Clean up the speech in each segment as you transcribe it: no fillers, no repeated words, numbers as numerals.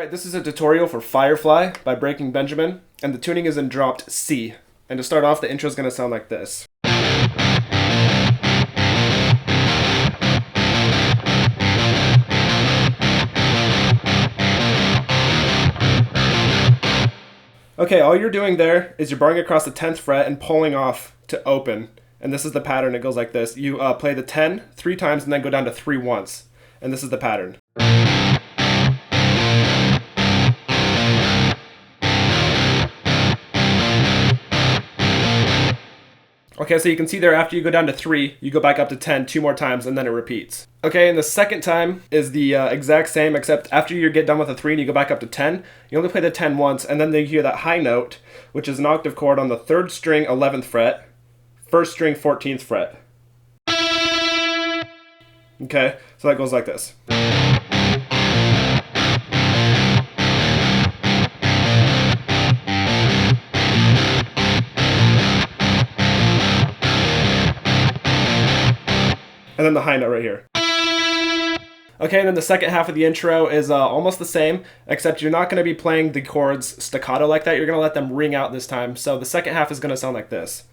Alright, this is a tutorial for Firefly by Breaking Benjamin, and the tuning is in dropped C. And to start off, the intro is going to sound like this. Okay, all you're doing there is you're barring across the 10th fret and pulling off to open. And this is the pattern. It goes like this. You play the 10 3 times and then go down to 3 once. And this is the pattern. Okay, so you can see there after you go down to 3, you go back up to 10 2 more times, and then it repeats. Okay, and the second time is the exact same, except after you get done with the 3 and you go back up to 10, you only play the 10 once, and then you hear that high note, which is an octave chord on the 3rd string 11th fret, 1st string 14th fret. Okay, so that goes like this. And then the high note right here. Okay, and then the second half of the intro is almost the same, except you're not going to be playing the chords staccato like that. You're going to let them ring out this time. So the second half is going to sound like this.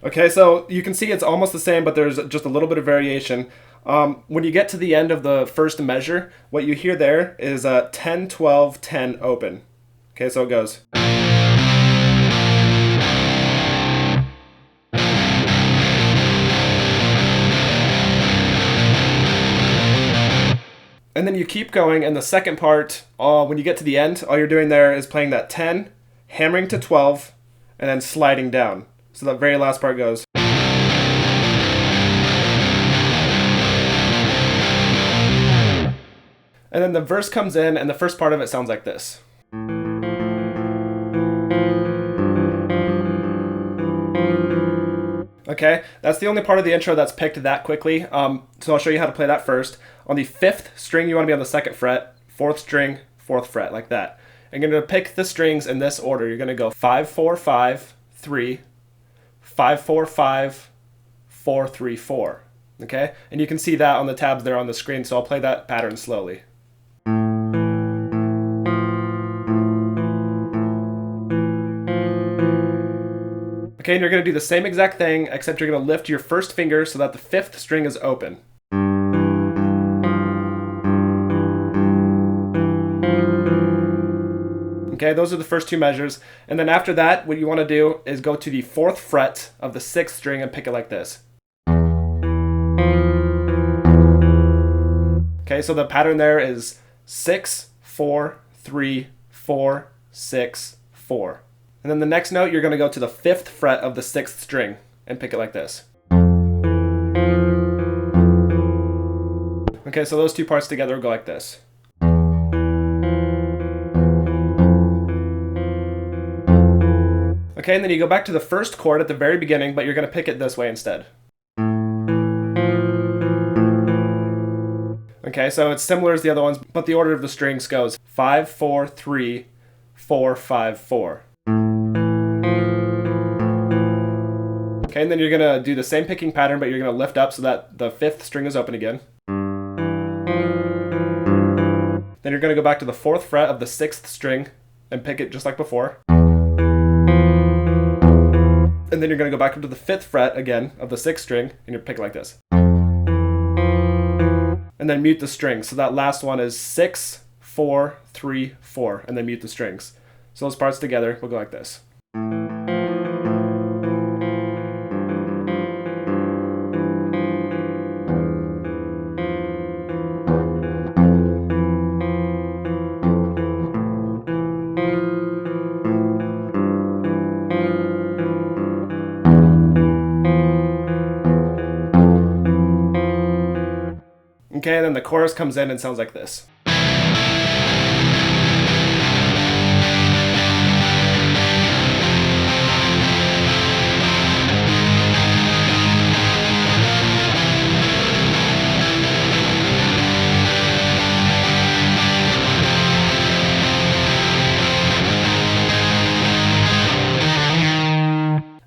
Okay, so you can see it's almost the same, but there's just a little bit of variation. When you get to the end of the first measure, what you hear there is 10, 12, 10 open. Okay, so it goes. And then you keep going, and the second part, when you get to the end, all you're doing there is playing that 10, hammering to 12, and then sliding down. So that very last part goes. And then the verse comes in, and the first part of it sounds like this. Okay, that's the only part of the intro that's picked that quickly. So I'll show you how to play that first. On the 5th string, you want to be on the 2nd fret, 4th string, 4th fret, like that. And you're going to pick the strings in this order. You're going to go 5, 4, 5, 3, 5, 4, 5, 4, 3, 4. Okay? And you can see that on the tabs there on the screen, so I'll play that pattern slowly. Okay, and you're going to do the same exact thing, except you're going to lift your first finger so that the 5th string is open. Okay, those are the first 2 measures. And then after that, what you want to do is go to the 4th fret of the 6th string and pick it like this. Okay, so the pattern there is 6, 4, 3, 4, 6, 4. And then the next note, you're going to go to the 5th fret of the 6th string and pick it like this. Okay, so those 2 parts together go like this. Okay, and then you go back to the first chord at the very beginning, but you're going to pick it this way instead. Okay, so it's similar as the other ones, but the order of the strings goes 5, 4, 3, 4, 5, 4. Okay, and then you're going to do the same picking pattern, but you're going to lift up so that the 5th string is open again. Then you're going to go back to the 4th fret of the 6th string and pick it just like before. And then you're going to go back up to the 5th fret again of the 6th string, and you pick it like this. And then mute the strings. So that last one is 6, 4, 3, 4, and then mute the strings. So those parts together will go like this. Okay, and then the chorus comes in and sounds like this.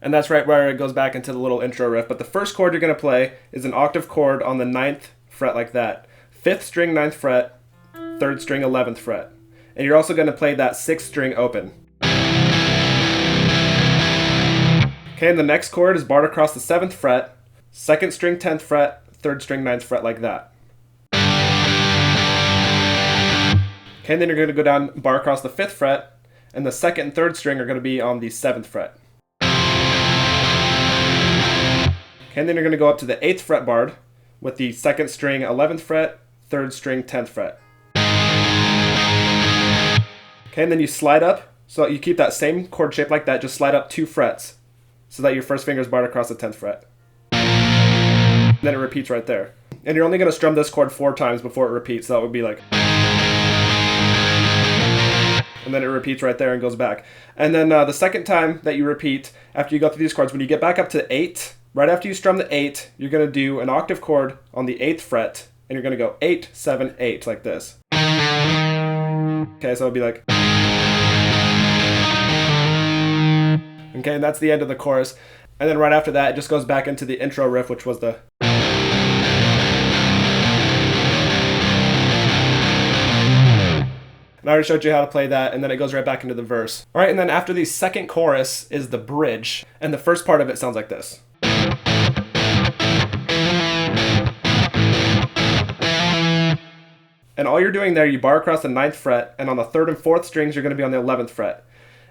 And that's right where it goes back into the little intro riff. But the first chord you're going to play is an octave chord on the 9th fret like that. 5th string, 9th fret, 3rd string, 11th fret. And you're also going to play that 6th string open. Okay, and the next chord is barred across the 7th fret, 2nd string, 10th fret, 3rd string, 9th fret like that. Okay, and then you're going to go down, bar across the 5th fret, and the 2nd and 3rd string are going to be on the 7th fret. Okay, and then you're going to go up to the 8th fret barred with the 2nd string, 11th fret, 3rd string, 10th fret. Okay, and then you slide up, so you keep that same chord shape like that, just slide up 2 frets so that your first finger is barred across the 10th fret. And then it repeats right there. And you're only going to strum this chord 4 times before it repeats, so that would be like... And then it repeats right there and goes back. And then the second time that you repeat, after you go through these chords, when you get back up to 8, right after you strum the 8, you're going to do an octave chord on the 8th fret, and you're going to go 8, 7, 8, like this. Okay, so it'll be like... Okay, and that's the end of the chorus. And then right after that, it just goes back into the intro riff, which was the... And I already showed you how to play that, and then it goes right back into the verse. All right, and then after the second chorus is the bridge, and the first part of it sounds like this. And all you're doing there, you bar across the 9th fret, and on the 3rd and 4th strings, you're going to be on the 11th fret.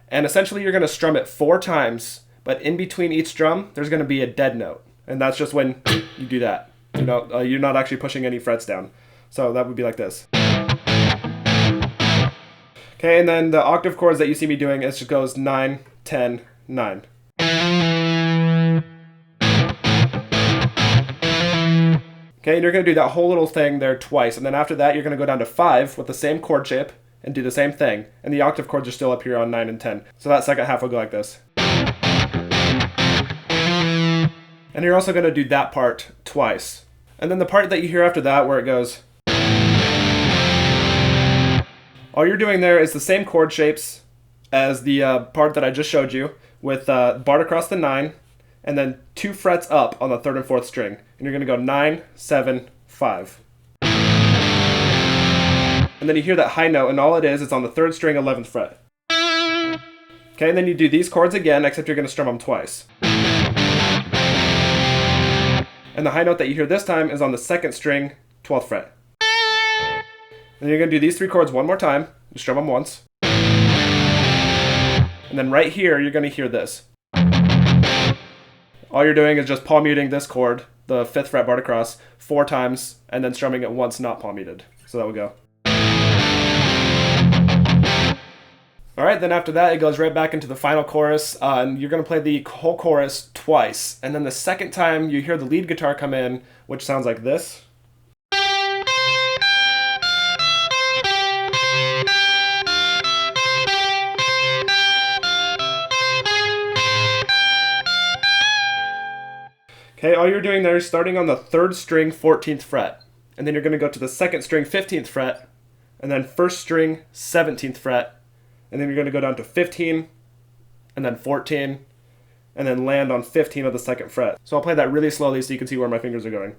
And essentially, you're going to strum it 4 times, but in between each drum, there's going to be a dead note. And that's just when you do that. You know, you're not actually pushing any frets down. So that would be like this. Okay, and then the octave chords that you see me doing, it just goes 9, 10, 9. Okay, and you're going to do that whole little thing there twice. And then after that, you're going to go down to 5 with the same chord shape and do the same thing. And the octave chords are still up here on 9 and 10. So that second half will go like this. And you're also going to do that part twice. And then the part that you hear after that where it goes... All you're doing there is the same chord shapes as the part that I just showed you with barred across the 9 and then 2 frets up on the 3rd and 4th string. And you're going to go 9, 7, 5. And then you hear that high note, and all it is on the 3rd string, 11th fret. Okay, and then you do these chords again, except you're going to strum them twice. And the high note that you hear this time is on the 2nd string, 12th fret. And you're going to do these 3 chords one more time, just strum them once. And then right here, you're going to hear this. All you're doing is just palm muting this chord, the 5th fret barred across, 4 times, and then strumming it once not palm muted. So that would go. Alright, then after that, it goes right back into the final chorus, and you're going to play the whole chorus twice. And then the second time, you hear the lead guitar come in, which sounds like this. Okay, all you're doing there is starting on the 3rd string, 14th fret. And then you're going to go to the 2nd string, 15th fret, and then 1st string, 17th fret. And then you're going to go down to 15, and then 14, and then land on 15 of the 2nd fret. So I'll play that really slowly so you can see where my fingers are going.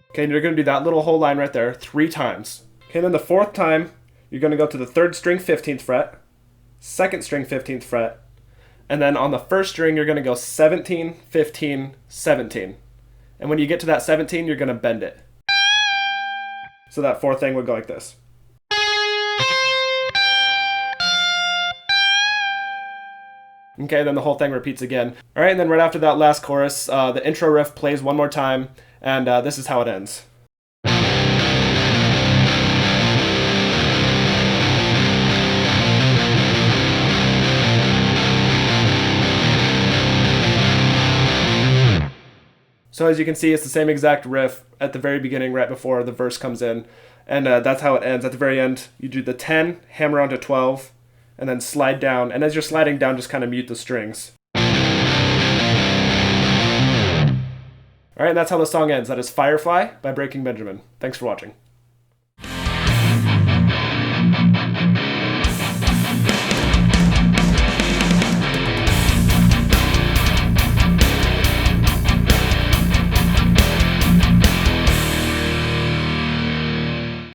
Okay, and you're going to do that little whole line right there 3 times. Okay, and then the 4th time, you're going to go to the 3rd string, 15th fret, 2nd string, 15th fret, and then on the 1st string, you're going to go 17, 15, 17. And when you get to that 17, you're going to bend it. So that 4th thing would go like this. Okay, then the whole thing repeats again. All right, and then right after that last chorus, the intro riff plays one more time, and this is how it ends. So as you can see, it's the same exact riff at the very beginning, right before the verse comes in. And that's how it ends. At the very end, you do the 10, hammer onto 12, and then slide down. And as you're sliding down, just kind of mute the strings. All right, and that's how the song ends. That is Firefly by Breaking Benjamin. Thanks for watching.